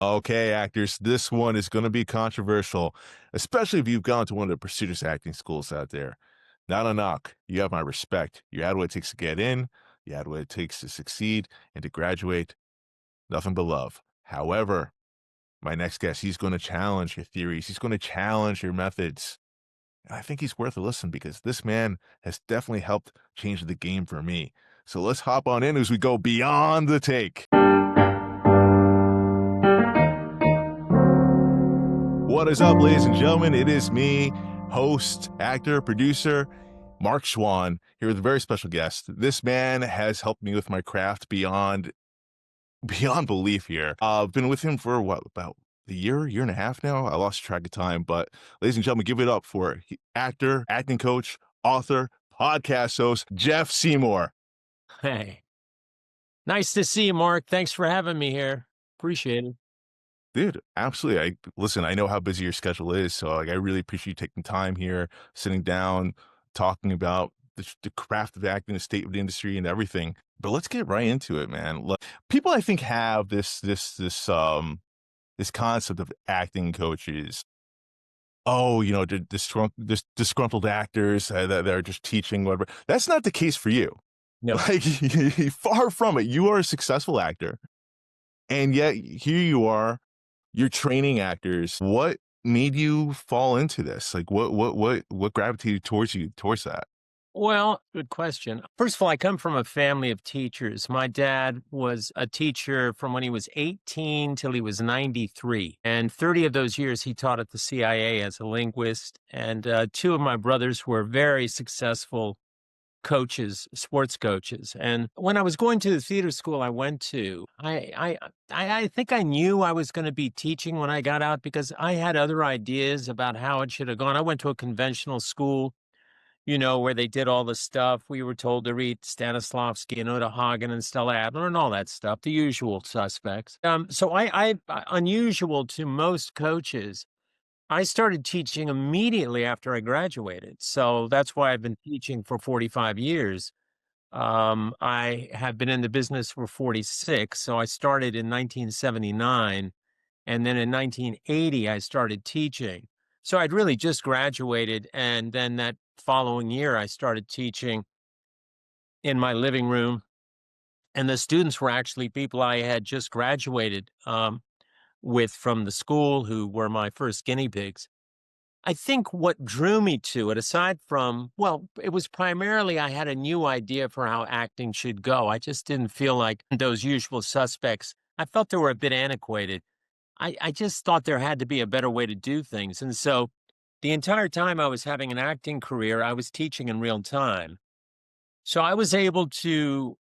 Okay, actors, this one is going to be controversial, especially if you've gone to one of the prestigious acting schools out there. Not a knock. You have my respect. You had what it takes to get in, you had what it takes to succeed and to graduate. Nothing but love. However, my next guest, he's going to challenge your theories, he's going to challenge your methods. And I think he's worth a listen because this man has definitely helped change the game for me. So let's hop on in as we go beyond the take. What is up, ladies and gentlemen? It is me, host, actor, producer, Marc Chouen, here with a very special guest. This man has helped me with my craft beyond belief here. I've been with him for what, about a year and a half now? I lost track of time, but ladies and gentlemen, give it up for actor, acting coach, author, podcast host, Jeff Seymour. Hey, nice to see you, Mark. Thanks for having me here. Appreciate it. Dude, absolutely. Listen, I know how busy your schedule is, so like I really appreciate you taking time here, sitting down, talking about the craft of acting, the state of the industry, and everything. But let's get right into it, man. Look, people, I think, have this concept of acting coaches. Oh, disgruntled actors that are just teaching whatever. That's not the case for you. No. Like, far from it. You are a successful actor, and yet here you are. You're training actors. What made you fall into this? Like, what gravitated towards you towards that? Well, good question. First of all, I come from a family of teachers. My dad was a teacher from when he was 18 till he was 93. And 30 of those years he taught at the CIA as a linguist. And two of my brothers were very successful coaches, sports coaches. And when I was going to the theater school I went to, I think I knew I was going to be teaching when I got out because I had other ideas about how it should have gone. I went to a conventional school, where they did all the stuff. We were told to read Stanislavski and Uta Hagen and Stella Adler and all that stuff, the usual suspects. So unusual to most coaches, I started teaching immediately after I graduated. So that's why I've been teaching for 45 years. I have been in the business for 46. So I started in 1979. And then in 1980, I started teaching. So I'd really just graduated. And then that following year, I started teaching in my living room. And the students were actually people I had just graduated with from the school who were my first guinea pigs. I think what drew me to it, aside from, well, it was primarily I had a new idea for how acting should go. I just didn't feel like those usual suspects. I felt they were a bit antiquated. I just thought there had to be a better way to do things. And so the entire time I was having an acting career, I was teaching in real time. So I was able to,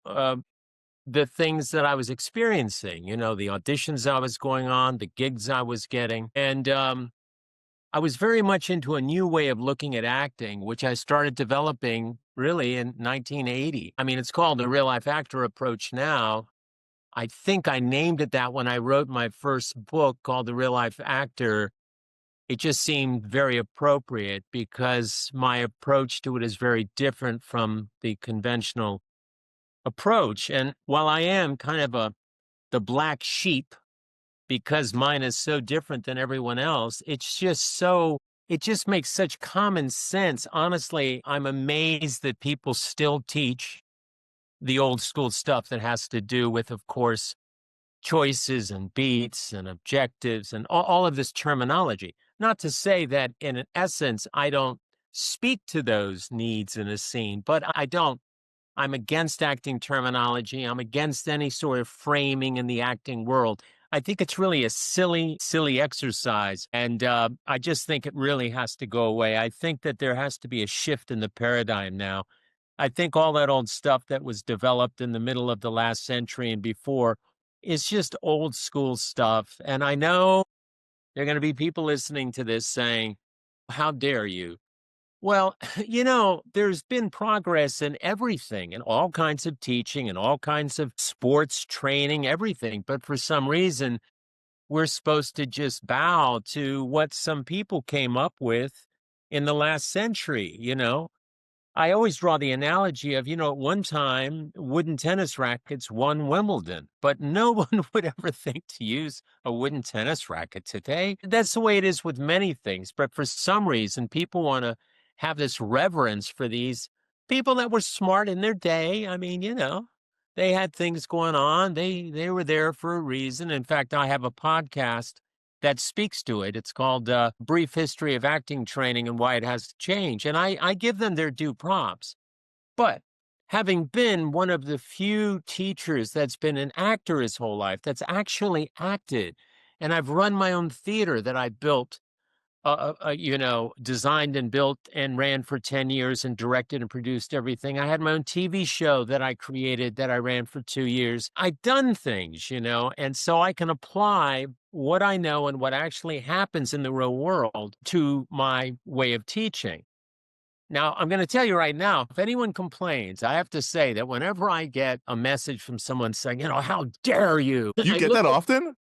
the things that I was experiencing, the auditions I was going on, the gigs I was getting. And I was very much into a new way of looking at acting, which I started developing really in 1980. I mean, it's called the real life actor approach now. I think I named it that when I wrote my first book called The Real Life Actor. It just seemed very appropriate because my approach to it is very different from the conventional approach. And while I am kind of the black sheep because mine is so different than everyone else, it just makes such common sense. Honestly, I'm amazed that people still teach the old school stuff that has to do with, of course, choices and beats and objectives and all of this terminology. Not to say that in essence, I don't speak to those needs in a scene, but I don't. I'm against acting terminology. I'm against any sort of framing in the acting world. I think it's really a silly exercise. And I just think it really has to go away. I think that there has to be a shift in the paradigm now. I think all that old stuff that was developed in the middle of the last century and before is just old school stuff. And I know there are going to be people listening to this saying, how dare you? Well, there's been progress in everything, in all kinds of teaching and all kinds of sports training, everything. But for some reason, we're supposed to just bow to what some people came up with in the last century. I always draw the analogy of, at one time, wooden tennis rackets won Wimbledon, but no one would ever think to use a wooden tennis racket today. That's the way it is with many things. But for some reason, people want to have this reverence for these people that were smart in their day. I mean, they had things going on. They were there for a reason. In fact, I have a podcast that speaks to it. It's called Brief History of Acting Training and Why It Has to Change. And I give them their due props. But having been one of the few teachers that's been an actor his whole life, that's actually acted, and I've run my own theater that I built, designed and built and ran for 10 years and directed and produced everything. I had my own TV show that I created that I ran for 2 years. I've done things, and so I can apply what I know and what actually happens in the real world to my way of teaching. Now, I'm going to tell you right now, if anyone complains, I have to say that whenever I get a message from someone saying, how dare you? You I get look that at often?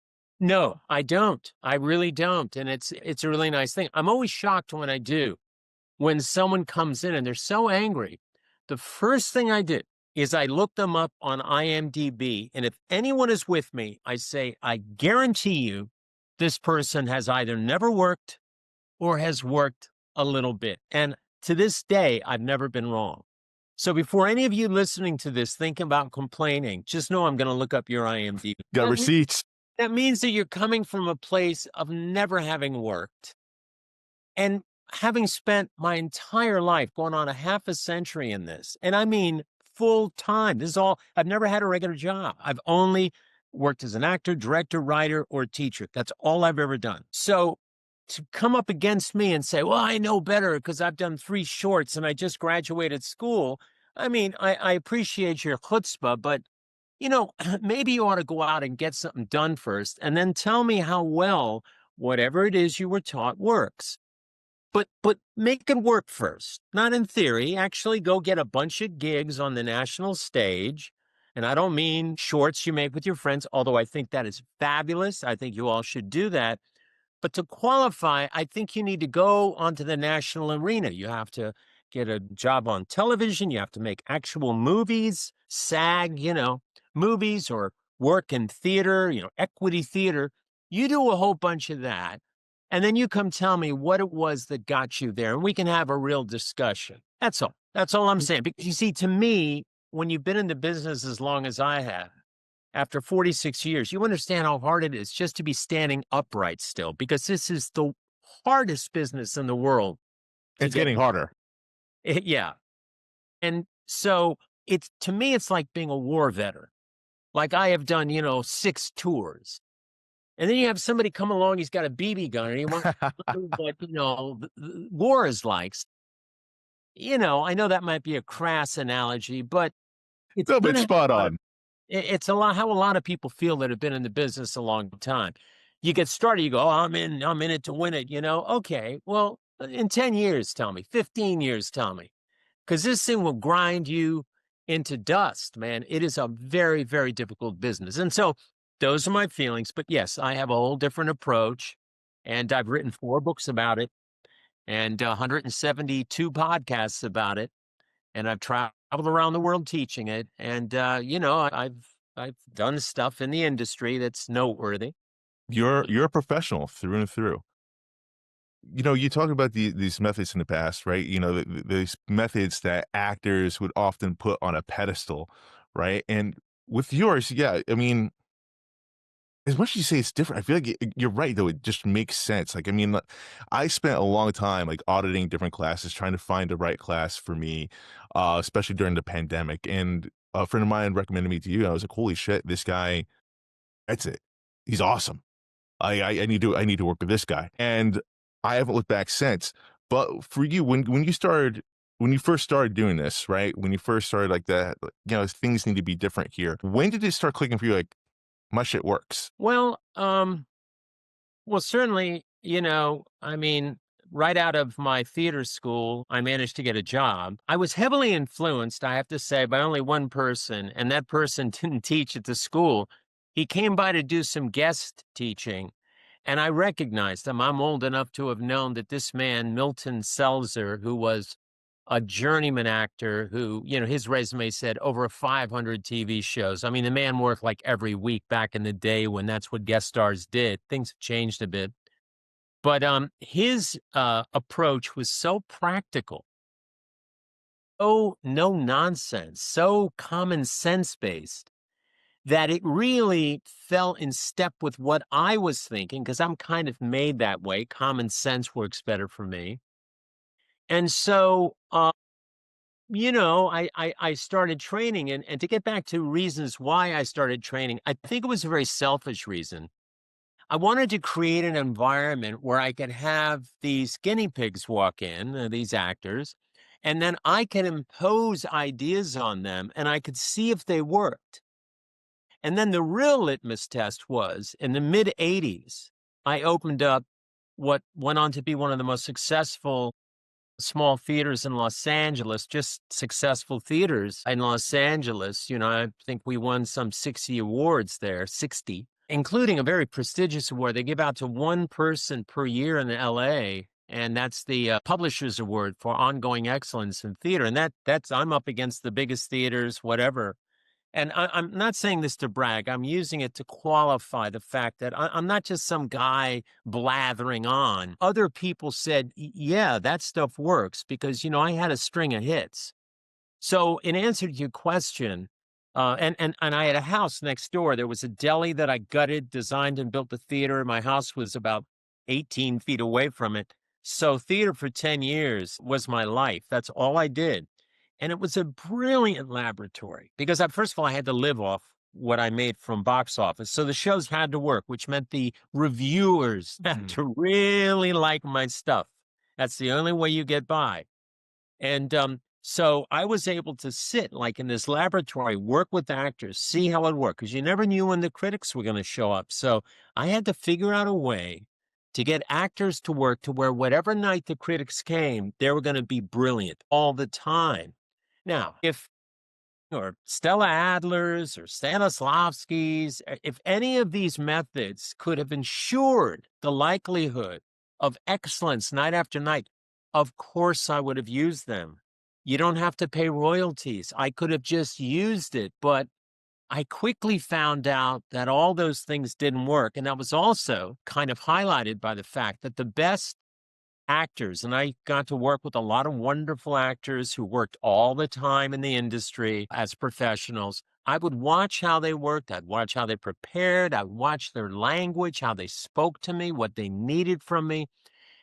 no, I don't. I really don't. And it's a really nice thing. I'm always shocked when I do. When someone comes in and they're so angry, the first thing I do is I look them up on IMDb. And if anyone is with me, I say, I guarantee you this person has either never worked or has worked a little bit. And to this day, I've never been wrong. So before any of you listening to this think about complaining, just know I'm going to look up your IMDb. Got receipts. That means that you're coming from a place of never having worked and having spent my entire life going on a half a century in this. And I mean, full time. I've never had a regular job. I've only worked as an actor, director, writer, or teacher. That's all I've ever done. So to come up against me and say, well, I know better because I've done 3 shorts and I just graduated school. I mean, I appreciate your chutzpah, but maybe you ought to go out and get something done first and then tell me how well whatever it is you were taught works. But make it work first, not in theory. Actually go get a bunch of gigs on the national stage. And I don't mean shorts you make with your friends, although I think that is fabulous. I think you all should do that. But to qualify, I think you need to go onto the national arena. You have to get a job on television. You have to make actual movies, SAG, movies, or work in theater, equity theater. You do a whole bunch of that. And then you come tell me what it was that got you there. And we can have a real discussion. That's all. That's all I'm saying. Because you see, to me, when you've been in the business as long as I have, after 46 years, you understand how hard it is just to be standing upright still, because this is the hardest business in the world to It's get. getting harder. Yeah. And so to me, it's like being a war veteran. Like I have done, 6 tours. And then you have somebody come along, he's got a BB gun, and he wants to know what, the war is like. I know that might be a crass analogy, but it's No, but kind it's of spot on. it's a lot how a lot of people feel that have been in the business a long time. You get started, you go, "Oh, I'm in it to win it," Okay, well, in 10 years, tell me, 15 years, tell me, because this thing will grind you into dust, man. It is a very, very difficult business. And so those are my feelings. But yes, I have a whole different approach. And I've written 4 books about it and 172 podcasts about it. And I've traveled around the world teaching it. And, I've done stuff in the industry that's noteworthy. You're a professional through and through. You talk about these methods in the past, right? These methods that actors would often put on a pedestal, right? And with yours, yeah, I mean, as much as you say it's different, I feel like you're right, though. It just makes sense. Like, I mean, like, I spent a long time like auditing different classes, trying to find the right class for me, especially during the pandemic. And a friend of mine recommended me to you. And I was like, holy shit, this guy, that's it. He's awesome. I need to work with this guy. And I haven't looked back since. But for you, when you first started doing this, right? When you first started like that, things need to be different here. When did it start clicking for you? Like, my shit works. Well, certainly, I mean, right out of my theater school, I managed to get a job. I was heavily influenced, I have to say, by only one person, and that person didn't teach at the school. He came by to do some guest teaching, and I recognized him. I'm old enough to have known that this man, Milton Seltzer, who was a journeyman actor who, his resume said over 500 TV shows. I mean, the man worked like every week back in the day when that's what guest stars did. Things have changed a bit. But his approach was so practical, so no nonsense, so common sense based that it really fell in step with what I was thinking because I'm kind of made that way. Common sense works better for me. And so, I started training. And to get back to reasons why I started training, I think it was a very selfish reason. I wanted to create an environment where I could have these guinea pigs walk in, these actors, and then I could impose ideas on them and I could see if they worked. And then the real litmus test was in the mid 80s, I opened up what went on to be one of the most successful small theaters in Los Angeles, just successful theaters in Los Angeles. I think we won some 60 awards there, 60, including a very prestigious award they give out to one person per year in LA. And that's the Publishers Award for ongoing excellence in theater. And that's I'm up against the biggest theaters, whatever. And I'm not saying this to brag. I'm using it to qualify the fact that I'm not just some guy blathering on. Other people said, yeah, that stuff works because, I had a string of hits. So in answer to your question, and I had a house next door. There was a deli that I gutted, designed, and built the theater. My house was about 18 feet away from it. So theater for 10 years was my life. That's all I did. And it was a brilliant laboratory because first of all, I had to live off what I made from box office. So the shows had to work, which meant the reviewers had to really like my stuff. That's the only way you get by. And so I was able to sit like in this laboratory, work with actors, see how it worked, because you never knew when the critics were going to show up. So I had to figure out a way to get actors to work to where whatever night the critics came, they were going to be brilliant all the time. Now, if or Stella Adler's or Stanislavski's, if any of these methods could have ensured the likelihood of excellence night after night, of course I would have used them. You don't have to pay royalties. I could have just used it, but I quickly found out that all those things didn't work. And that was also kind of highlighted by the fact that the best actors, and I got to work with a lot of wonderful actors who worked all the time in the industry as professionals. I would watch how they worked. I'd watch how they prepared. I'd watch their language, how they spoke to me, what they needed from me.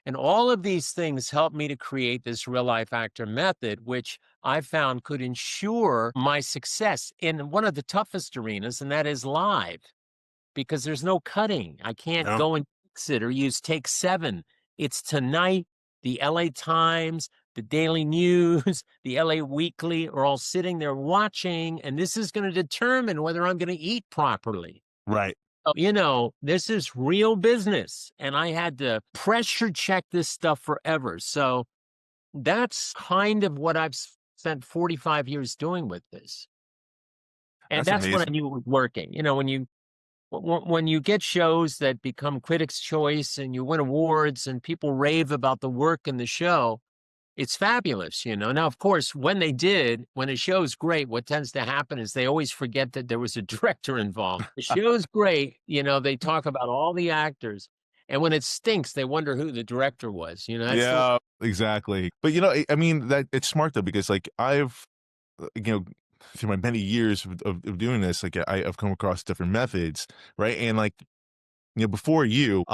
And all of these things helped me to create this real life actor method, which I found could ensure my success in one of the toughest arenas, and that is live because there's no cutting. I can't No. go and fix it or use take 7. It's tonight. The LA Times, the Daily News, the LA Weekly are all sitting there watching, and this is going to determine whether I'm going to eat properly. Right. So, this is real business, and I had to pressure check this stuff forever. So that's kind of what I've spent 45 years doing with this. And That's that's when I amazing. knew it was working. When you get shows that become Critics' Choice and you win awards and people rave about the work in the show, it's fabulous. Now, of course, when a show's great, what tends to happen is they always forget that there was a director involved. The show's great, they talk about all the actors. And when it stinks, they wonder who the director was. That's the Yeah, exactly. But I mean that it's smart though because like I've through my many years of doing this, like I've come across different methods, right? And like before you,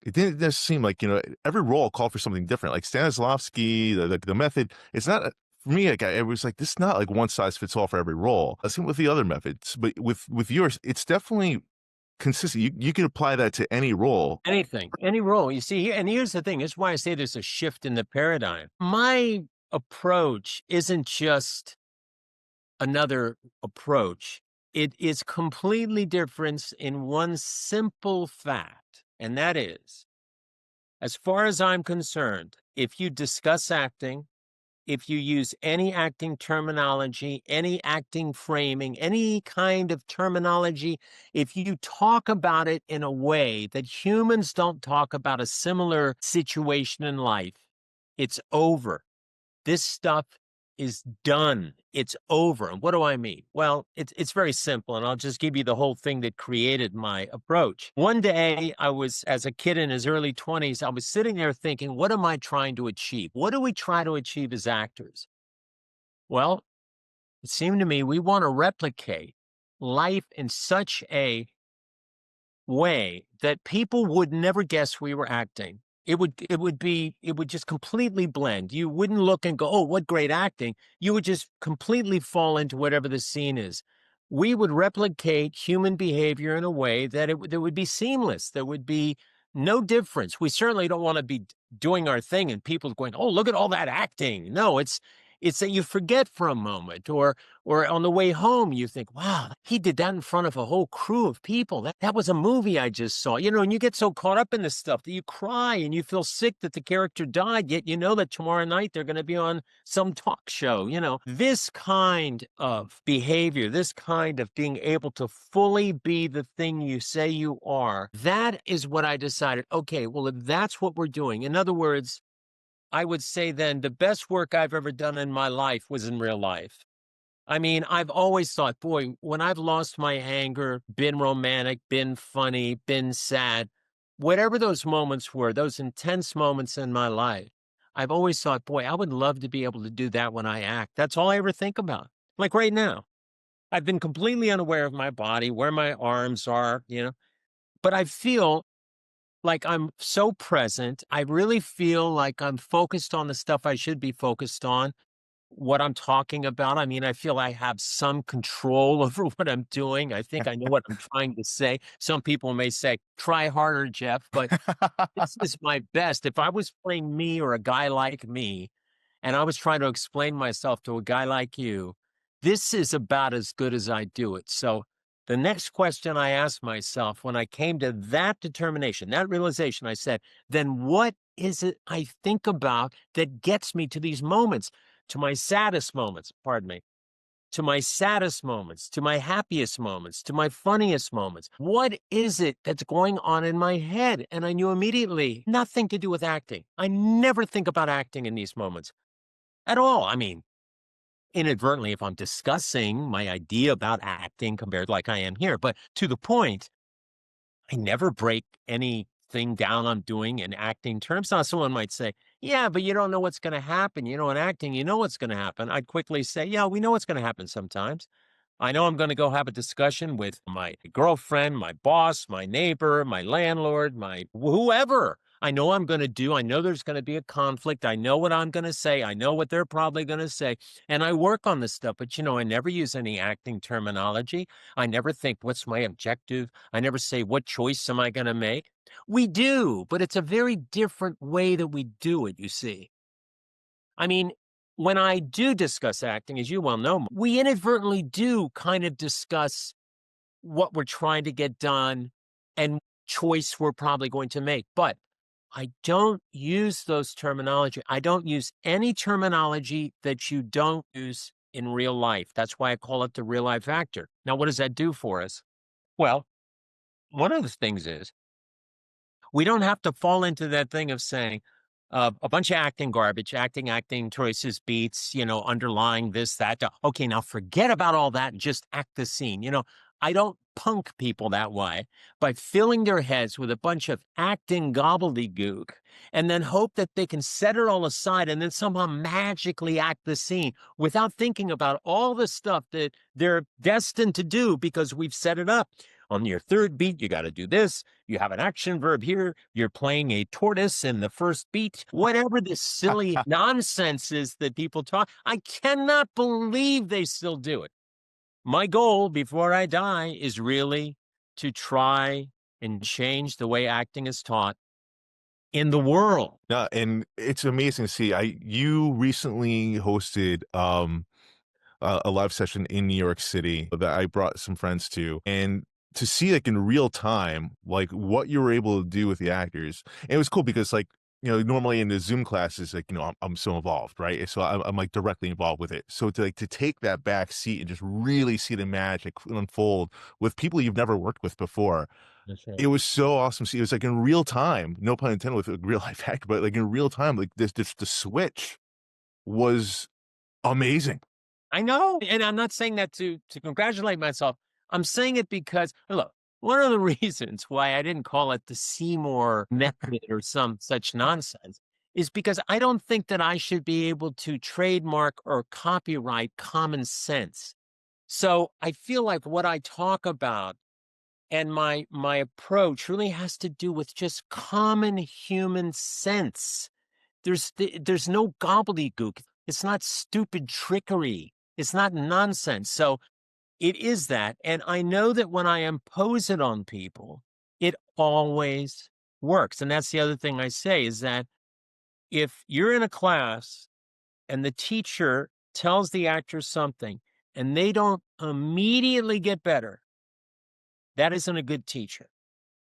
it didn't just seem like every role called for something different. Like Stanislavski, the method, it's not. For me, like it was like this is not like one size fits all for every role. Same with the other methods, but with yours, it's definitely consistent. You can apply that to any role. anything, any role. You see, and here's the thing. This is why I say there's a shift in the paradigm. My approach isn't just another approach. It is completely different in one simple fact, and that is, as far as I'm concerned, if you discuss acting, if you use any acting terminology, any acting framing, any kind of terminology, if you talk about it in a way that humans don't talk about a similar situation in life, it's over. This stuff is done. It's over. And what do I mean? Well, it's very simple, and I'll just give you the whole thing that created my approach. One day, I was as a kid in his early 20s, I was sitting there thinking, what am I trying to achieve? What do we try to achieve as actors? Well, it seemed to me we want to replicate life in such a way that people would never guess we were acting. It would just completely blend. You wouldn't look and go, "Oh, what great acting." You would just completely fall into whatever the scene is. We would replicate human behavior in a way that that would be seamless. There would be no difference. We certainly don't want to be doing our thing and people going, "Oh, look at all that acting." No, it's that you forget for a moment, or on the way home, you think, wow, he did that in front of a whole crew of people. That was a movie I just saw. And you get so caught up in this stuff that you cry and you feel sick that the character died, yet you know that tomorrow night they're going to be on some talk show. This kind of behavior, this kind of being able to fully be the thing you say you are, that is what I decided. Okay, well, if that's what we're doing, in other words, I would say then the best work I've ever done in my life was in real life. I mean, I've always thought, boy, when I've lost my anger, been romantic, been funny, been sad, whatever those moments were, those intense moments in my life, I've always thought, boy, I would love to be able to do that when I act. That's all I ever think about. Like right now, I've been completely unaware of my body, where my arms are, but I feel like I'm so present. I really feel like I'm focused on the stuff I should be focused on, what I'm talking about. I mean, I feel I have some control over what I'm doing. I think I know what I'm trying to say. Some people may say, try harder, Jeff, but this is my best. If I was playing me or a guy like me, and I was trying to explain myself to a guy like you, this is about as good as I do it. So the next question I asked myself when I came to that determination, that realization, I said, then what is it I think about that gets me to these moments, to my saddest moments, pardon me, to my saddest moments, to my happiest moments, to my funniest moments? What is it that's going on in my head? And I knew immediately nothing to do with acting. I never think about acting in these moments at all. I mean, inadvertently, if I'm discussing my idea about acting compared like I am here, but to the point, I never break anything down I'm doing in acting terms. Now, someone might say, yeah, but you don't know what's going to happen. In acting, you know what's going to happen. I'd quickly say, yeah, we know what's going to happen sometimes. I know I'm going to go have a discussion with my girlfriend, my boss, my neighbor, my landlord, my whoever. I know there's going to be a conflict. I know what I'm going to say. I know what they're probably going to say. And I work on this stuff, but I never use any acting terminology. I never think, what's my objective? I never say, what choice am I going to make? We do, but it's a very different way that we do it, you see. I mean, when I do discuss acting, as you well know, we inadvertently do kind of discuss what we're trying to get done and choice we're probably going to make. But I don't use those terminology. I don't use any terminology that you don't use in real life. That's why I call it the real life actor. Now, what does that do for us? Well, one of the things is we don't have to fall into that thing of saying a bunch of acting garbage, acting choices, beats, underlying this, that. Okay, now forget about all that and just act the scene. I don't punk people that way by filling their heads with a bunch of acting gobbledygook and then hope that they can set it all aside and then somehow magically act the scene without thinking about all the stuff that they're destined to do because we've set it up. On your third beat, you got to do this. You have an action verb here. You're playing a tortoise in the first beat. Whatever this silly nonsense is that people talk, I cannot believe they still do it. My goal before I die is really to try and change the way acting is taught in the world. No, and it's amazing to see. You recently hosted a live session in New York City that I brought some friends to, and to see like in real time, like what you were able to do with the actors. And it was cool because like, normally in the Zoom classes, like, I'm so involved, right? So I'm like directly involved with it. So to take that back seat and just really see the magic unfold with people you've never worked with before, That's right. it was so awesome to see. It was like in real time, no pun intended with a real life actor, but like in real time, like this the switch was amazing. I know, and I'm not saying that to congratulate myself. I'm saying it because look, one of the reasons why I didn't call it the Seymour method or some such nonsense is because I don't think that I should be able to trademark or copyright common sense. So I feel like what I talk about and my approach really has to do with just common human sense. There's no gobbledygook. It's not stupid trickery. It's not nonsense. So it is that. And I know that when I impose it on people, it always works. And that's the other thing I say is that if you're in a class and the teacher tells the actor something and they don't immediately get better, that isn't a good teacher.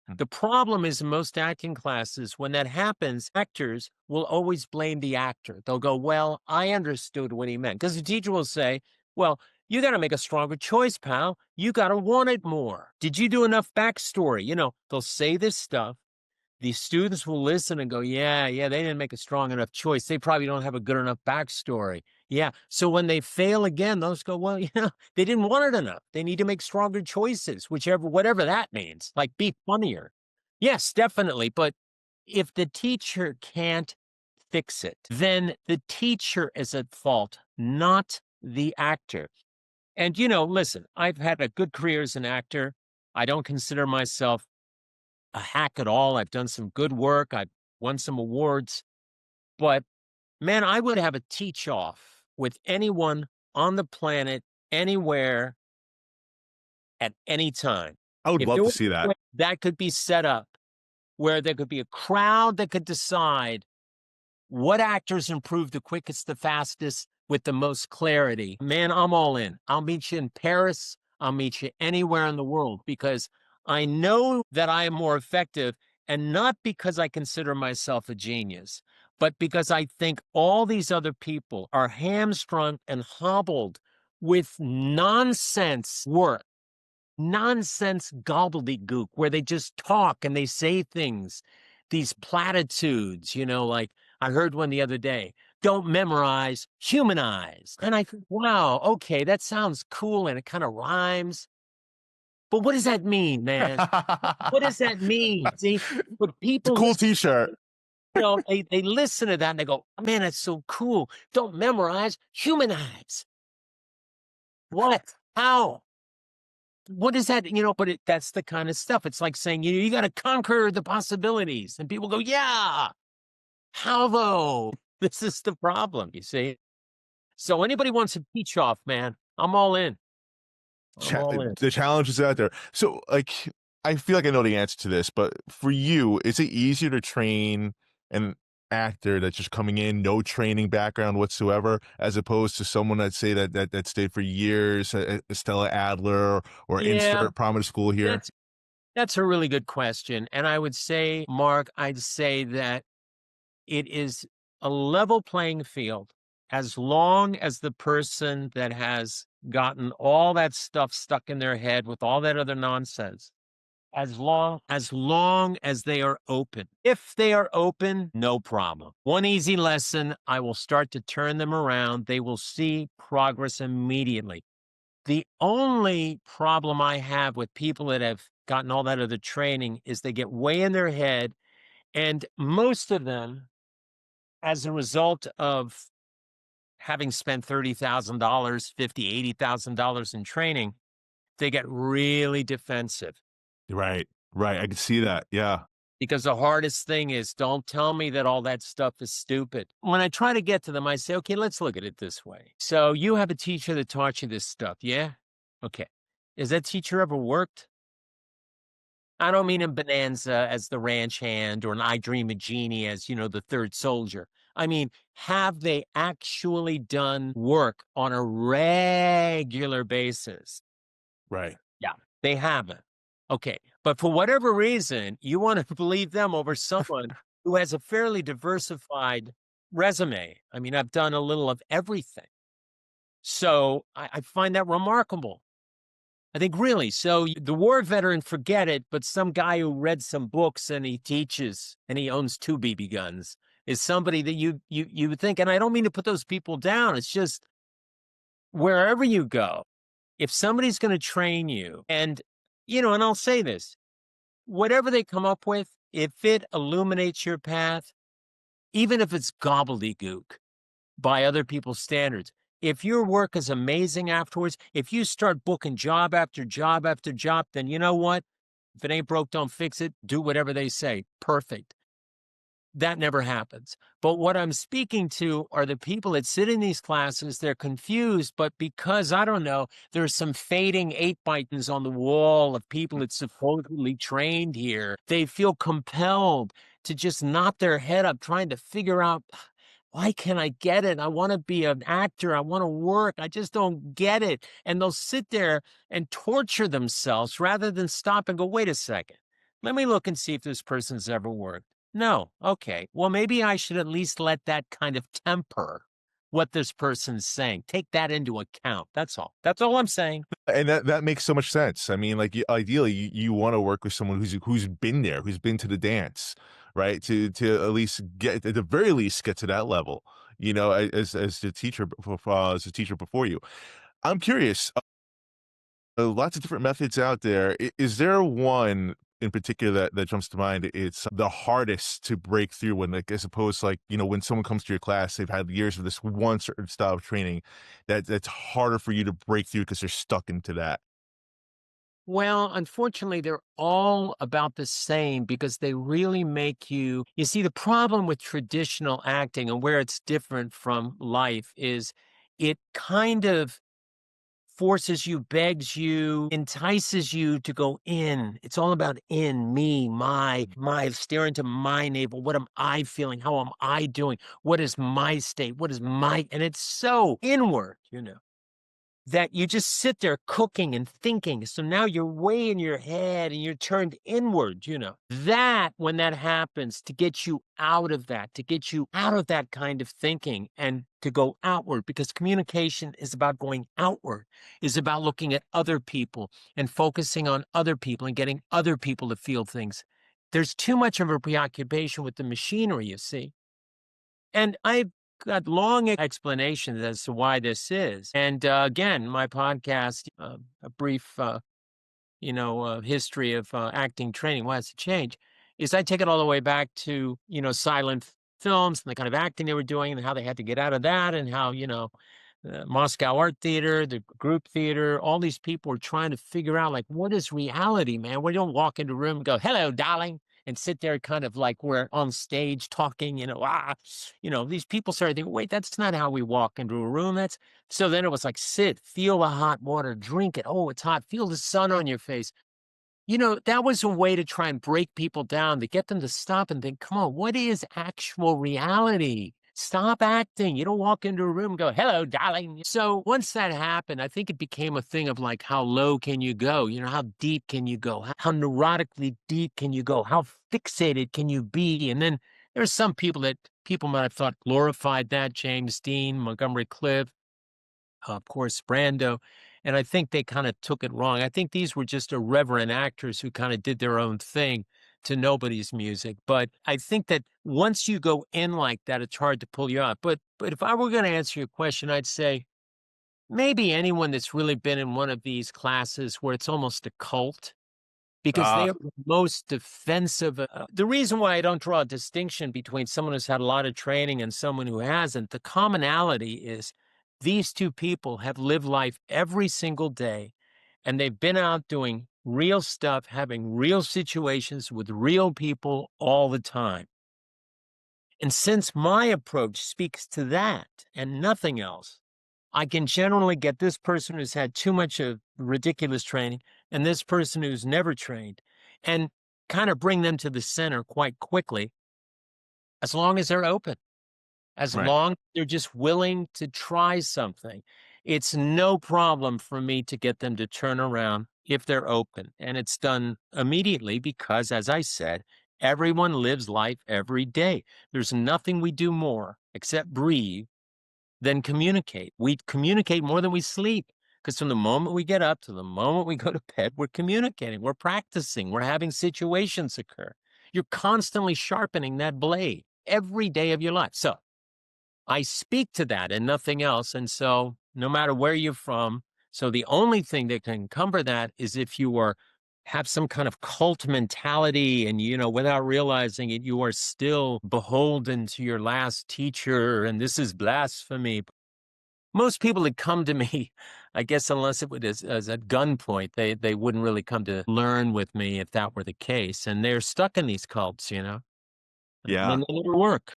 Mm. The problem is in most acting classes, when that happens, actors will always blame the actor. They'll go, well, I understood what he meant. Because the teacher will say, well, you got to make a stronger choice, pal. You got to want it more. Did you do enough backstory? They'll say this stuff. These students will listen and go, yeah, they didn't make a strong enough choice. They probably don't have a good enough backstory. Yeah. So when they fail again, those go, well, they didn't want it enough. They need to make stronger choices, whatever that means, like be funnier. Yes, definitely. But if the teacher can't fix it, then the teacher is at fault, not the actor. And, listen, I've had a good career as an actor. I don't consider myself a hack at all. I've done some good work. I've won some awards. But man, I would have a teach off with anyone on the planet, anywhere, at any time. I would If love there to was see a that. way that could be set up where there could be a crowd that could decide what actors improve the quickest, the fastest, with the most clarity, man, I'm all in. I'll meet you in Paris. I'll meet you anywhere in the world because I know that I am more effective, and not because I consider myself a genius, but because I think all these other people are hamstrung and hobbled with nonsense work, nonsense gobbledygook where they just talk and they say things, these platitudes, like I heard one the other day. Don't memorize, humanize. And I think, wow, okay, that sounds cool and it kind of rhymes. But what does that mean, man? What does that mean? See, but It's a people cool listen, T-shirt. they listen to that and they go, man, that's so cool. Don't memorize, humanize. What? How? What is that? But that's the kind of stuff. It's like saying, you got to conquer the possibilities. And people go, yeah. How though? This is the problem, you see? So anybody wants to teach off, man, I'm all in. I'm all in. The challenge is out there. So, like, I feel like I know the answer to this, but for you, is it easier to train an actor that's just coming in, no training background whatsoever, as opposed to someone that say that stayed for years, Stella Adler or Yeah, insert prominent school here? that's that's a really good question. And I would say, Mark, I'd say that it is a level playing field as long as the person that has gotten all that stuff stuck in their head with all that other nonsense, as long as they are open. If they are open, no problem. One easy lesson, I will start to turn them around. They will see progress immediately. The only problem I have with people that have gotten all that other training is they get way in their head, and most of them, as a result of having spent $30,000, $80,000 in training, they get really defensive. Right, right. I can see that. Yeah. Because the hardest thing is, don't tell me that all that stuff is stupid. When I try to get to them, I say, okay, let's look at it this way. So you have a teacher that taught you this stuff, yeah? Okay. Has that teacher ever worked? I don't mean in Bonanza as the ranch hand or in I Dream of Jeannie as, the third soldier. I mean, have they actually done work on a regular basis? Right. Yeah, they haven't. Okay. But for whatever reason, you want to believe them over someone who has a fairly diversified resume. I mean, I've done a little of everything. So I find that remarkable. I think really. So the war veteran, forget it, but some guy who read some books and he teaches and he owns two BB guns, is somebody that you would think, and I don't mean to put those people down. It's just wherever you go, if somebody's going to train you, and and I'll say this, whatever they come up with, if it illuminates your path, even if it's gobbledygook by other people's standards, if your work is amazing afterwards, if you start booking job after job after job, then you know what? If it ain't broke, don't fix it. Do whatever they say. Perfect. That never happens. But what I'm speaking to are the people that sit in these classes, they're confused, but because, I don't know, there's some fading 8 buttons on the wall of people that supposedly trained here, they feel compelled to just nod their head up trying to figure out, why can't I get it? I want to be an actor. I want to work. I just don't get it. And they'll sit there and torture themselves rather than stop and go, wait a second. Let me look and see if this person's ever worked. No. Okay. Well, maybe I should at least let that kind of temper what this person's saying. Take that into account. That's all. That's all I'm saying. And that makes so much sense. I mean, like, ideally, you wanna work with someone who's been there, who's been to the dance, right? To at least get at the very least, get to that level, as the teacher as a teacher before you. I'm curious, lots of different methods out there. Is there one in particular that jumps to mind? It's the hardest to break through when, like, as opposed to, like, when someone comes to your class, they've had years of this one certain style of training that's harder for you to break through because they're stuck into that. Well, unfortunately, they're all about the same because they really make you see, the problem with traditional acting and where it's different from life is it kind of forces you, begs you, entices you to go in. It's all about in me, my, stare into my navel. What am I feeling? How am I doing? What is my state? What is and it's so inward, that you just sit there cooking and thinking. So now you're way in your head and you're turned inward. That, when that happens, to get you out of that, to get you out of that kind of thinking and to go outward, because communication is about going outward, is about looking at other people and focusing on other people and getting other people to feel things. There's too much of a preoccupation with the machinery, you see. And I've got long explanations as to why this is. And again, my podcast, a brief, history of acting training, why it's a change, is I take it all the way back to, silent films and the kind of acting they were doing and how they had to get out of that and how, Moscow Art Theater, the group theater, all these people were trying to figure out, like, what is reality, man? We don't walk into a room and go, hello, darling, and sit there kind of like we're on stage talking, these people started thinking, wait, that's not how we walk into a room. So then it was like, sit, feel the hot water, drink it. Oh, it's hot. Feel the sun on your face. That was a way to try and break people down, to get them to stop and think, come on, what is actual reality? Stop acting. You don't walk into a room and go, hello, darling. So once that happened, I think it became a thing of like, how low can you go? How deep can you go? How neurotically deep can you go? How fixated can you be? And then there's some people that people might have thought glorified that, James Dean, Montgomery Clift, of course, Brando. And I think they kind of took it wrong. I think these were just irreverent actors who kind of did their own thing to nobody's music. But I think that once you go in like that, it's hard to pull you out. But if I were going to answer your question, I'd say maybe anyone that's really been in one of these classes where it's almost a cult, because they Ah, are the most defensive. The reason why I don't draw a distinction between someone who's had a lot of training and someone who hasn't, the commonality is these two people have lived life every single day, and they've been out doing real stuff, having real situations with real people all the time. And since my approach speaks to that and nothing else, I can generally get this person who's had too much of ridiculous training and this person who's never trained, and kind of bring them to the center quite quickly, as long as they're open, as right. long as they're just willing to try something. It's no problem for me to get them to turn around if they're open. And it's done immediately because, as I said, everyone lives life every day. There's nothing we do more except breathe than communicate. We communicate more than we sleep, because from the moment we get up to the moment we go to bed, we're communicating, we're practicing, we're having situations occur. You're constantly sharpening that blade. every day of your life. So I speak to that and nothing else. And so no matter where you're from, so the only thing that can encumber that is if you are have some kind of cult mentality and without realizing it, you are still beholden to your last teacher and this is blasphemy. Most people that come to me, I guess unless it was as at gunpoint, they wouldn't really come to learn with me if that were the case. And they're stuck in these cults, Yeah. and they never work.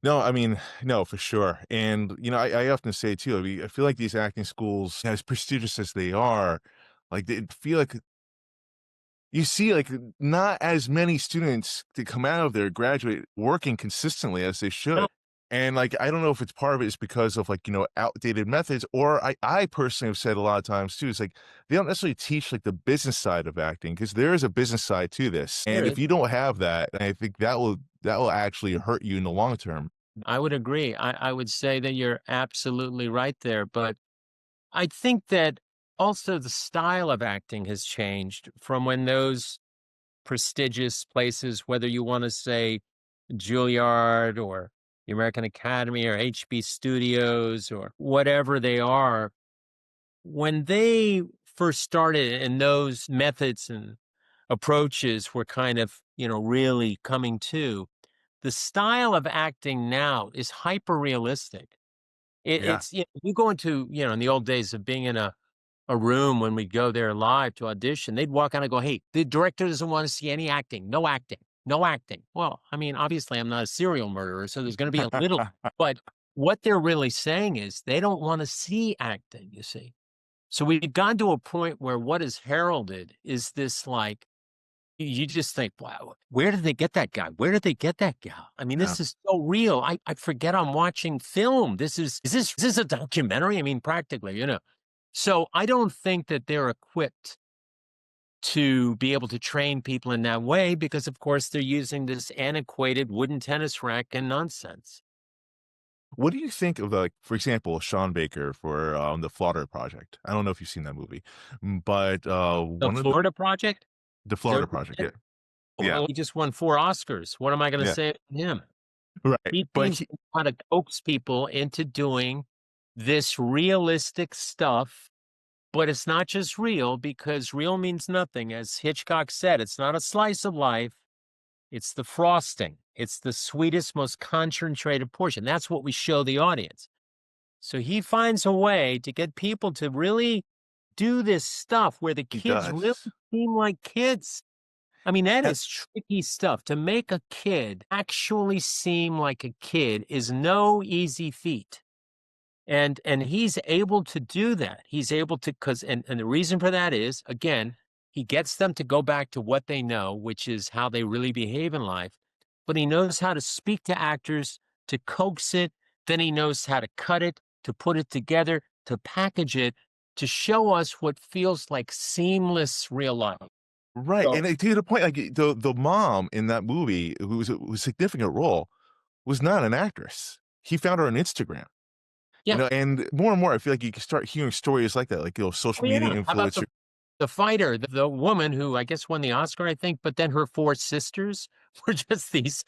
No, I mean, no, for sure. And, I often say too, I feel like these acting schools, as prestigious as they are, like they feel like you see like not as many students to come out of there, graduate working consistently as they No, should. And like, I don't know if it's part of it is because of like, outdated methods, or I personally have said a lot of times too, it's like they don't necessarily teach like the business side of acting because there is a business side to this. there And is. if you don't have that, I think that will actually hurt you in the long term. I would agree. I would say that you're absolutely right there. But I think that also the style of acting has changed from when those prestigious places, whether you want to say Juilliard or the American Academy or HB Studios or whatever they are, when they first started and those methods and approaches were kind of, really coming to, the style of acting now is hyper realistic. Yeah. You go into, in the old days of being in a room when we go there live to audition, they'd walk out and go, "Hey, the director doesn't want to see any acting, no acting, no acting." Well, I mean, obviously, I'm not a serial murderer, so there's going to be a little, but what they're really saying is they don't want to see acting, you see. So we've gone to a point where what is heralded is this like, you just think, wow, where did they get that guy? Where did they get that gal? I mean, Yeah. this is so real. I forget I'm watching film. Is this a documentary? I mean, practically. So I don't think that they're equipped to be able to train people in that way because, of course, they're using this antiquated wooden tennis racket nonsense. What do you think of, like, for example, Sean Baker for, the Florida Project? I don't know if you've seen that movie, but, The one of Florida Project? the Is there Florida Project, yeah. Yeah, Well, he just won 4 Oscars. What am I gonna yeah, say about him? right, He but seems he to know how to coax people into doing this realistic stuff, but it's not just real because real means nothing. As Hitchcock said, it's not a slice of life, it's the frosting. It's the sweetest, most concentrated portion. That's what we show the audience. So he finds a way to get people to really do this stuff where the he kids really does. seem like kids. I mean, that Ha is tricky stuff. To make a kid actually seem like a kid is no easy feat. And he's able to do that. He's able to, and the reason for that is, again, he gets them to go back to what they know, which is how they really behave in life. But he knows how to speak to actors, to coax it. Then he knows how to cut it, to put it together, to package it, to show us what feels like seamless real life. right, So and, to the point, like, the mom in that movie, who was a significant role, was not an actress. He found her on Instagram, yeah. and more, I feel like you can start hearing stories like that, like, Oh social yeah. media How about influencer. the fighter, the woman who I guess won the Oscar, I think, but then her 4 sisters were just these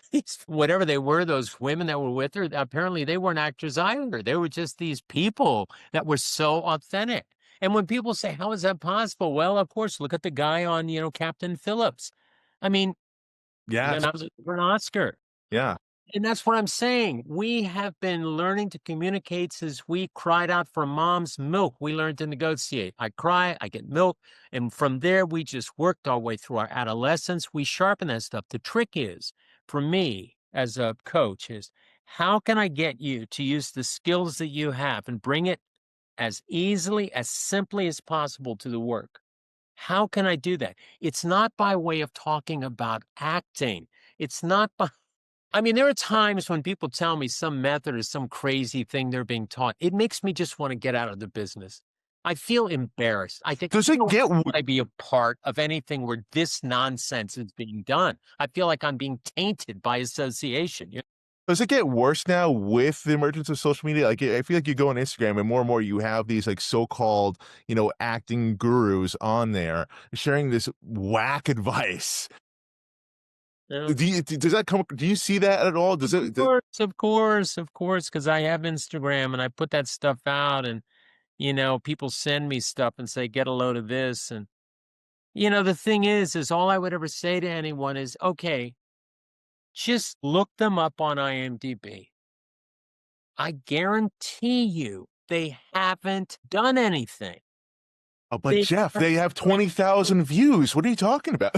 whatever they were, those women that were with her, apparently they weren't actors either. They were just these people that were so authentic. And when people say, "How is that possible?" Well, of course, look at the guy on, Captain Phillips. I mean, the Yes, nominated for an Oscar. yeah. And that's what I'm saying. We have been learning to communicate since we cried out for mom's milk. We learned to negotiate. I cry, I get milk. And from there, we just worked our way through our adolescence. We sharpen that stuff. The trick is, for me as a coach, is how can I get you to use the skills that you have and bring it as easily, as simply as possible to the work? How can I do that? It's not by way of talking about acting. It's not by I mean, there are times when people tell me some method or some crazy thing they're being taught. It makes me just want to get out of the business. I feel embarrassed. I think, Does it get why would I be a part of anything where this nonsense is being done? I feel like I'm being tainted by association. Does it get worse now with the emergence of social media? Like, I feel like you go on Instagram and more you have these like so-called, acting gurus on there sharing this whack advice. Yeah. does that come do you see that at all? Does it Of course, because I have Instagram and I put that stuff out, and people send me stuff and say, "Get a load of this." And the thing is all I would ever say to anyone is, "Okay, just look them up on IMDb. I guarantee you they haven't done anything. Oh, but They Jeff, they have haven't." 20,000 views. What are you talking about?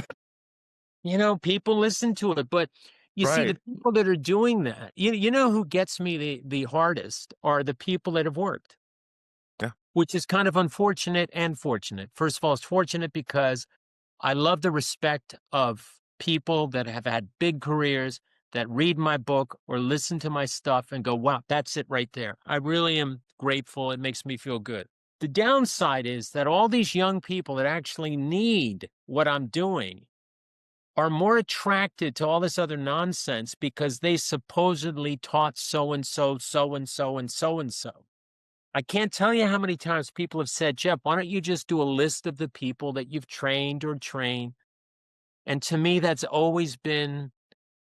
People listen to it, but you see Right. the people that are doing that, you know who gets me the hardest are the people that have worked, Yeah. which is kind of unfortunate and fortunate. First of all, it's fortunate because I love the respect of people that have had big careers that read my book or listen to my stuff and go, wow, that's it right there. I really am grateful. It makes me feel good. The downside is that all these young people that actually need what I'm doing are more attracted to all this other nonsense because they supposedly taught so and so, so and so, and so and so. I can't tell you how many times people have said, Jeff, why don't you just do a list of the people that you've trained or trained? And to me, that's always been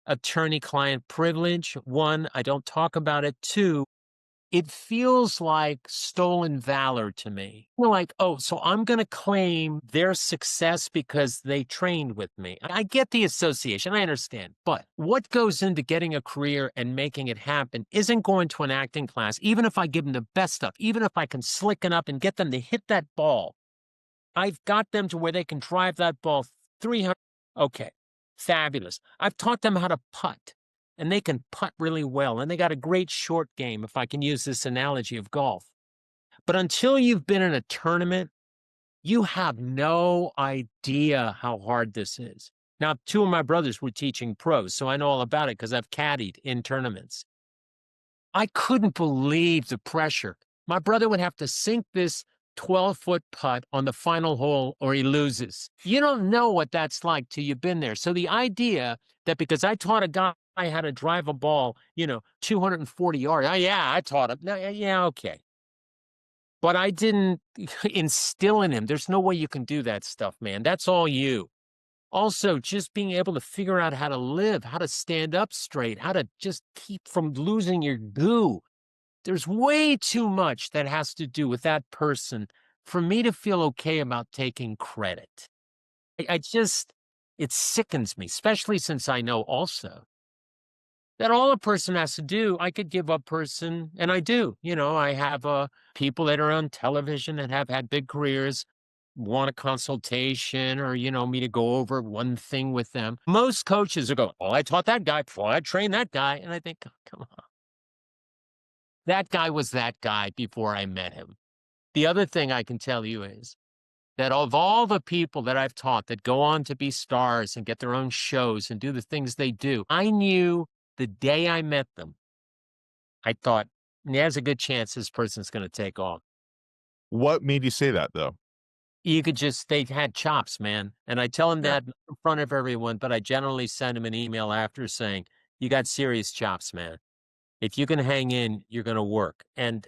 attorney client privilege. One, I don't talk about it. Two, it feels like stolen valor to me. Like, oh, so I'm going to claim their success because they trained with me. I get the association. I understand. But what goes into getting a career and making it happen isn't going to an acting class, even if I give them the best stuff, even if I can slicken up and get them to hit that ball. I've got them to where they can drive that ball 300. Okay, fabulous. I've taught them how to putt, and they can putt really well, and they got a great short game, if I can use this analogy of golf. But until you've been in a tournament, you have no idea how hard this is. Now, two of my brothers were teaching pros, so I know all about it because I've caddied in tournaments. I couldn't believe the pressure. My brother would have to sink this 12-foot putt on the final hole or he loses. You don't know what that's like till you've been there. So the idea that because I taught a guy how to drive a ball, 240 yards. Oh, yeah, I taught him. No, yeah, okay. But I didn't instill in him. There's no way you can do that stuff, man. That's all you. Also, just being able to figure out how to live, how to stand up straight, how to just keep from losing your goo. There's way too much that has to do with that person for me to feel okay about taking credit. I just, it sickens me, especially since I know also that all a person has to do, I could give a person, and I do. I have people that are on television that have had big careers, want a consultation or, me to go over one thing with them. Most coaches are going, oh, I taught that guy before I trained that guy. And I think, "Oh, come on. That guy was that guy before I met him." The other thing I can tell you is that of all the people that I've taught that go on to be stars and get their own shows and do the things they do, I knew the day I met them, I thought, there's a good chance this person's going to take off. What made you say that, though? You could just, they had chops, man. And I tell them Yeah. that in front of everyone, but I generally send them an email after saying, you got serious chops, man. If you can hang in, you're going to work. And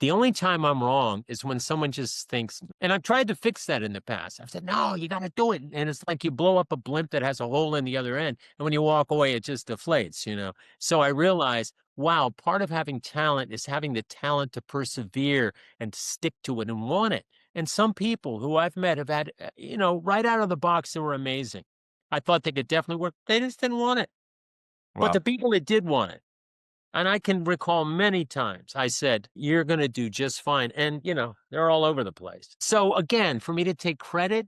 the only time I'm wrong is when someone just thinks, and I've tried to fix that in the past. I've said, no, you got to do it. And it's like you blow up a blimp that has a hole in the other end. And when you walk away, it just deflates. So I realized, wow, part of having talent is having the talent to persevere and stick to it and want it. And some people who I've met have had, right out of the box, they were amazing. I thought they could definitely work. They just didn't want it. But Wow. the people that did want it, and I can recall many times I said, you're going to do just fine. And, they're all over the place. So again, for me to take credit,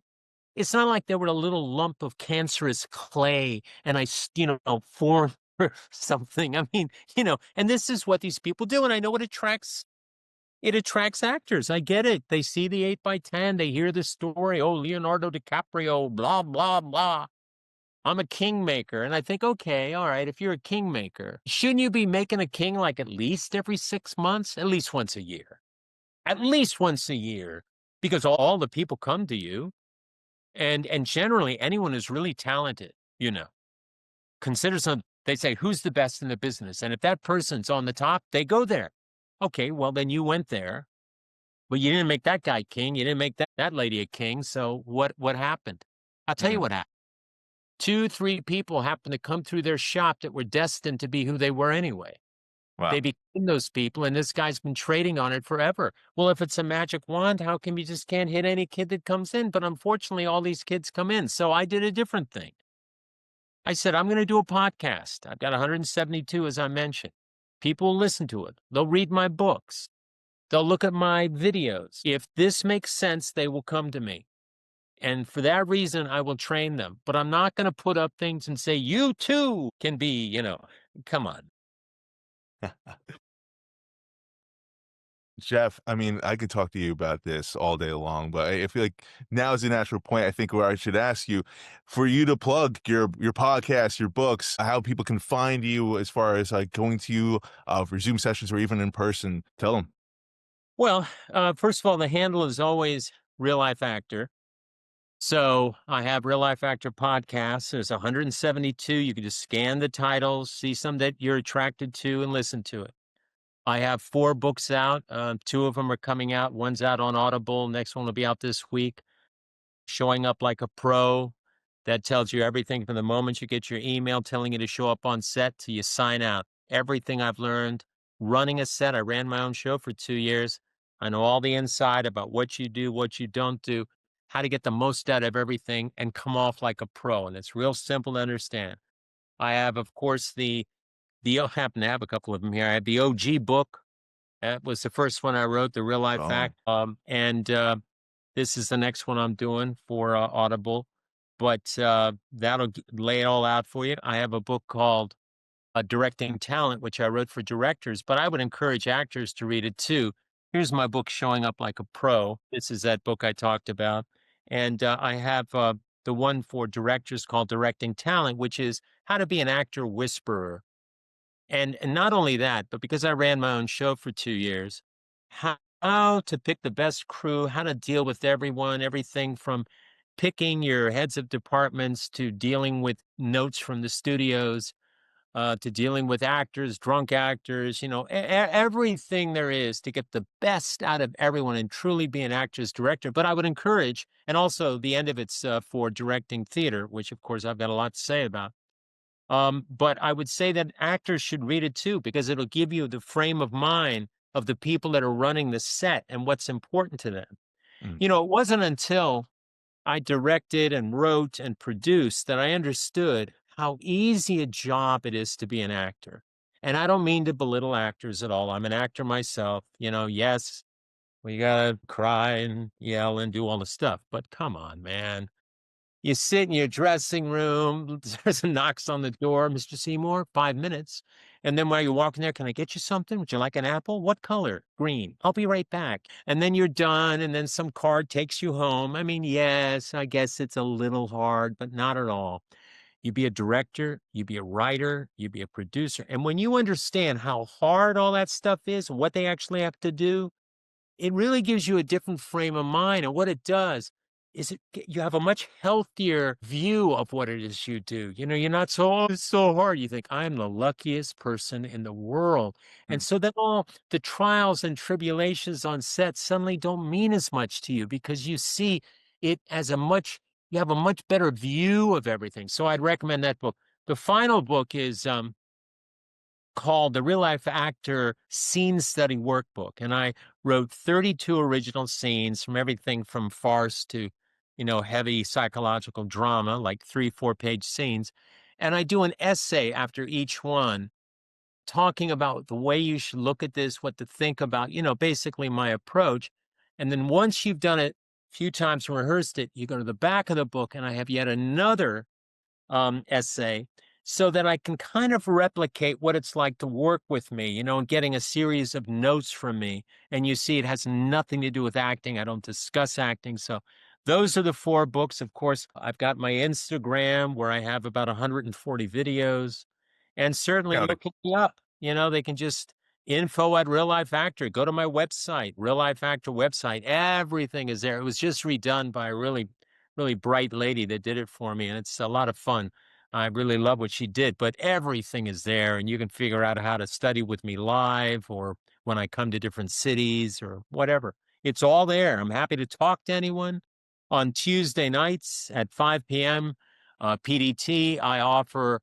it's not like there were a little lump of cancerous clay and formed or something. I mean, and this is what these people do. And I know it attracts actors. I get it. They see the 8x10, they hear the story. Oh, Leonardo DiCaprio, blah, blah, blah. I'm a kingmaker. And I think, okay, all right, if you're a kingmaker, shouldn't you be making a king like at least every 6 months? At least once a year. At least once a year. Because all the people come to you. And generally anyone who's really talented, consider some they say, who's the best in the business? And if that person's on the top, they go there. Okay, well then you went there. But you didn't make that guy king. You didn't make that lady a king. So what happened? I'll tell you Mm, what happened. 2, 3 people happened to come through their shop that were destined to be who they were anyway. Wow. They became those people, and this guy's been trading on it forever. Well, if it's a magic wand, how come you just can't hit any kid that comes in? But unfortunately, all these kids come in. So I did a different thing. I said, I'm going to do a podcast. I've got 172, as I mentioned. People will listen to it. They'll read my books. They'll look at my videos. If this makes sense, they will come to me. And for that reason, I will train them. But I'm not going to put up things and say, you too can be, come on. Jeff, I mean, I could talk to you about this all day long, but I feel like now is the natural point, I think, where I should ask you for you to plug your podcast, your books, how people can find you as far as like going to you for Zoom sessions or even in person. Tell them. Well, first of all, the handle is always Real Life Actor. So I have Real Life Actor podcasts. There's 172. You can just scan the titles, see some that you're attracted to, and listen to it. I have 4 books out. 2 of them are coming out. One's out on Audible. Next one will be out this week. Showing Up Like a Pro. That tells you everything from the moment you get your email telling you to show up on set till you sign out. Everything I've learned running a set. I ran my own show for 2 years. I know all the inside about what you do, what you don't do, how to get the most out of everything and come off like a pro. And it's real simple to understand. I have, of course, I happen to have a couple of them here. I have the OG book. That was the first one I wrote, The Real Life Oh, Fact. And this is the next one I'm doing for Audible. But that'll lay it all out for you. I have a book called Directing Talent, which I wrote for directors, but I would encourage actors to read it too. Here's my book, Showing Up Like a Pro. This is that book I talked about. And I have the one for directors called Directing Talent, which is how to be an actor whisperer. And not only that, but because I ran my own show for 2 years, how to pick the best crew, how to deal with everyone, everything from picking your heads of departments to dealing with notes from the studios, to dealing with actors, drunk actors, everything there is to get the best out of everyone and truly be an actor's director. But I would encourage, and also the end of it's for directing theater, which of course I've got a lot to say about. But I would say that actors should read it too, because it'll give you the frame of mind of the people that are running the set and what's important to them. mm, It wasn't until I directed and wrote and produced that I understood how easy a job it is to be an actor. And I don't mean to belittle actors at all. I'm an actor myself. Yes, we gotta cry and yell and do all the stuff, but come on, man. You sit in your dressing room, there's a knocks on the door, "Mr. Seymour, 5 minutes." And then while you're walking there, "Can I get you something? Would you like an apple? What color? Green. I'll be right back." And then you're done, and then some card takes you home. I mean, yes, I guess it's a little hard, but not at all. You be a director, you be a writer, you be a producer. And when you understand how hard all that stuff is and what they actually have to do, it really gives you a different frame of mind, and what it does is you have a much healthier view of what it is you do. You're not so, "Oh, it's so hard." You think, "I'm the luckiest person in the world." And mm. so then all the trials and tribulations on set suddenly don't mean as much to you because you see it as you have a much better view of everything. So I'd recommend that book. The final book is called the Real Life Actor Scene Study Workbook. And I wrote 32 original scenes from everything from farce to, heavy psychological drama, like 3, 4 page scenes. And I do an essay after each one talking about the way you should look at this, what to think about, basically my approach. And then once you've done it a few times and rehearsed it, you go to the back of the book and I have yet another essay so that I can kind of replicate what it's like to work with me, and getting a series of notes from me. And you see, it has nothing to do with acting. I don't discuss acting. So those are the 4 books. Of course, I've got my Instagram where I have about 140 videos. And certainly Got it. look me up. They can just info at Real Life Actor. Go to my website, Real Life Actor website. Everything is there. It was just redone by a really, really bright lady that did it for me. And it's a lot of fun. I really love what she did, but everything is there and you can figure out how to study with me live or when I come to different cities or whatever. It's all there. I'm happy to talk to anyone on Tuesday nights at 5 p.m. PDT, I offer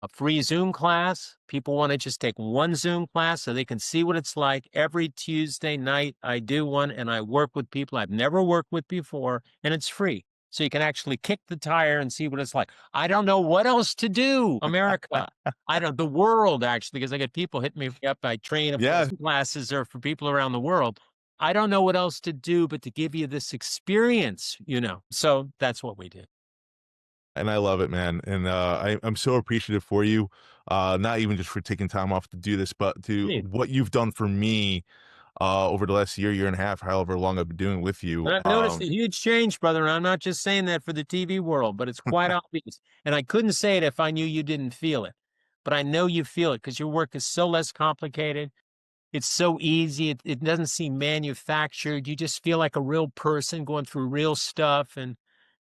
a free Zoom class. People want to just take one Zoom class so they can see what it's like. Every Tuesday night, I do one and I work with people I've never worked with before, and it's free. So you can actually kick the tire and see what it's like. I don't know what else to do, America. I don't, the world actually, because I get people hitting me up. I train, of course, Yeah, classes are for people around the world. I don't know what else to do but to give you this experience, you know. So that's what we did. and I love it, man. And I'm so appreciative for you. Not even just for taking time off to do this, but to Hey, what you've done for me over the last year, year and a half, however long I've been doing it with you. and I've noticed a huge change, brother. And I'm not just saying that for the TV world, but it's quite obvious. And I couldn't say it if I knew you didn't feel it. But I know you feel it because your work is so less complicated. It's so easy. It doesn't seem manufactured. You just feel like a real person going through real stuff. And,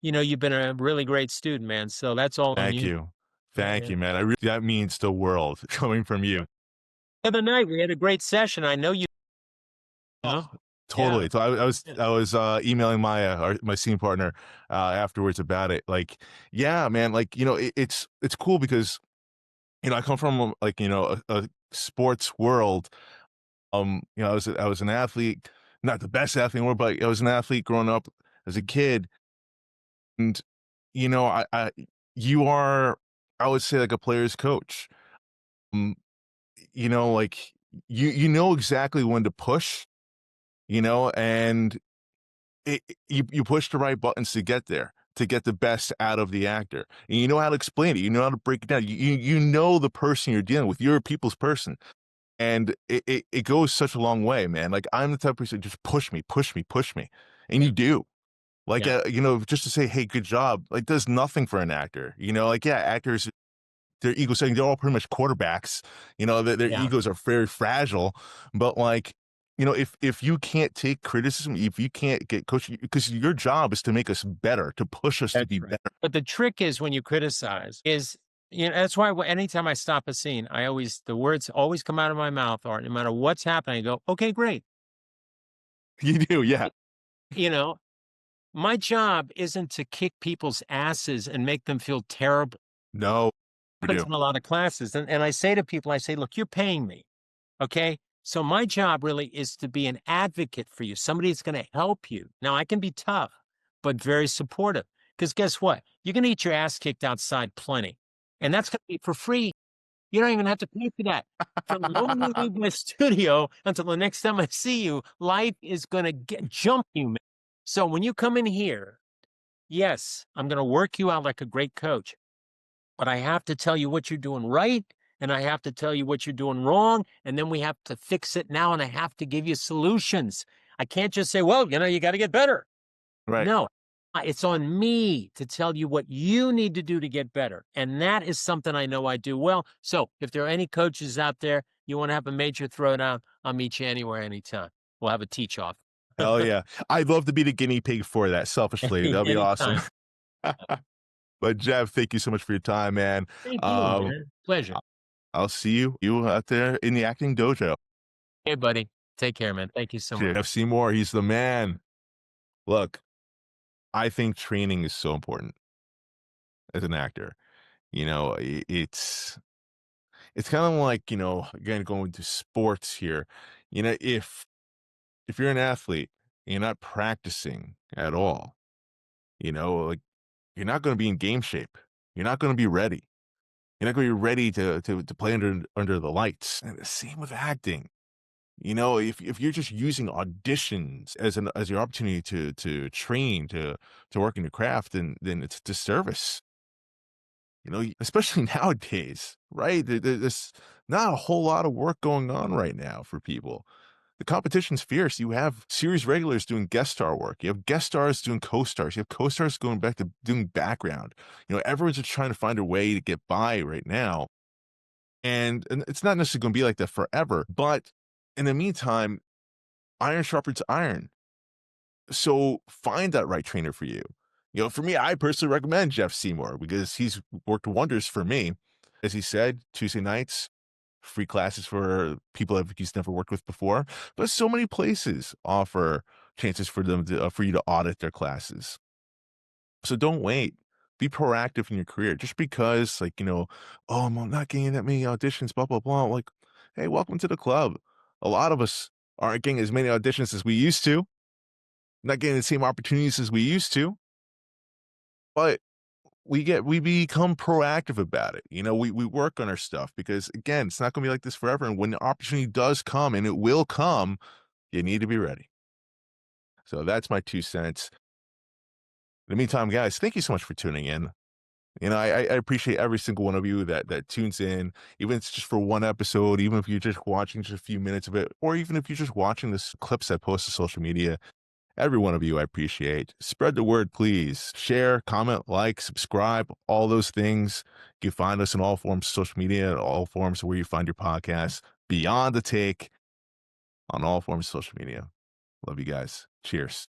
you know, you've been a really great student, man. So that's all on Thank you. you. Yeah, Thank yeah. you, man. That means the world coming from you. The other night we had a great session. I know you. Oh, Yeah. totally. So Yeah. I was emailing my scene partner afterwards about it. Like, yeah, man. Like, it's cool because I come from like a sports world. I was an athlete, not the best athlete in the world, but I was an athlete growing up as a kid, and I you are, I would say, like a player's coach. Um, like you know exactly when to push, and you push the right buttons to get there, to get the best out of the actor, and you know how to explain it. You know how to break it down. You know the person you're dealing with. You're a people's person, and it goes such a long way, man. Like I'm the type of person, just push me, push me, push me, and Yeah. you do. Like, Yeah. just to say, "Hey, good job," like, does nothing for an actor, like, yeah, actors, their ego saying they're all pretty much quarterbacks, their Yeah. egos are very fragile, but, like, if you can't take criticism, if you can't get coached, because your job is to make us better, to push us to That's be right. better. But the trick is when you criticize is, you know, that's why anytime I stop a scene, the words always come out of my mouth are no matter what's happening, I go, okay, great. You do, yeah. You know, my job isn't to kick people's asses and make them feel terrible. No, you Happens do. in a lot of classes. And I say to people, I say, look, you're paying me. Okay. So my job really is to be an advocate for you, somebody that's going to help you. Now I can be tough, but very supportive. Because guess what? You're going to eat your ass kicked outside plenty. And that's going to be for free. You don't even have to pay for that. From the moment you leave my studio until the next time I see you, life is going to jump you, man. So when you come in here, yes, I'm going to work you out like a great coach, but I have to tell you what you're doing right. And I have to tell you what you're doing wrong. And then we have to fix it now. And I have to give you solutions. I can't just say, well, you know, you got to get better. Right. No, it's on me to tell you what you need to do to get better. And that is something I know I do well. So if there are any coaches out there, you want to have a major throwdown, I'll meet you anywhere, anytime. We'll have a teach off. Hell yeah. I'd love to be the guinea pig for that, selfishly. That'd be awesome. Anytime. But Jeff, thank you so much for your time, man. Thank you, Um, man. Pleasure. I'll see you out there in the acting dojo. Hey, buddy. Take care, man. Thank you so much. Jeff Seymour, he's the man. Look, I think training is so important as an actor. It's kind of like, again, going to sports here. If you're an athlete, and you're not practicing at all, like you're not going to be in game shape. You're not going to be ready. You're not going to be ready to play under the lights. And the same with acting. If you're just using auditions as your opportunity to train, to work in your craft, then it's a disservice. Especially nowadays, right? There's not a whole lot of work going on right now for people. The competition's fierce. You have series regulars doing guest star work. You have guest stars doing co-stars. You have co-stars going back to doing background. Everyone's just trying to find a way to get by right now. And it's not necessarily going to be like that forever. But in the meantime, iron sharpens iron. So find that right trainer for you. For me, I personally recommend Jeff Seymour because he's worked wonders for me. As he said, Tuesday nights, free classes for people that he's never worked with before. But so many places offer chances for them for you to audit their classes. So don't wait. Be proactive in your career. Just because, like, oh, I'm not getting that many auditions, blah, blah, blah. Like, hey, welcome to the club. A lot of us aren't getting as many auditions as we used to, not getting the same opportunities as we used to, but we become proactive about it. We work on our stuff because again, it's not gonna be like this forever. And when the opportunity does come, and it will come, you need to be ready. So that's my 2 cents. In the meantime, guys, thank you so much for tuning in. I appreciate every single one of you that tunes in, even if it's just for one episode, even if you're just watching just a few minutes of it, or even if you're just watching this clips I post to social media. Every one of you, I appreciate. Spread the word, please. Share, comment, like, subscribe, all those things. You can find us in all forms of social media, all forms where you find your podcasts. Beyond the Take on all forms of social media. Love you guys. Cheers.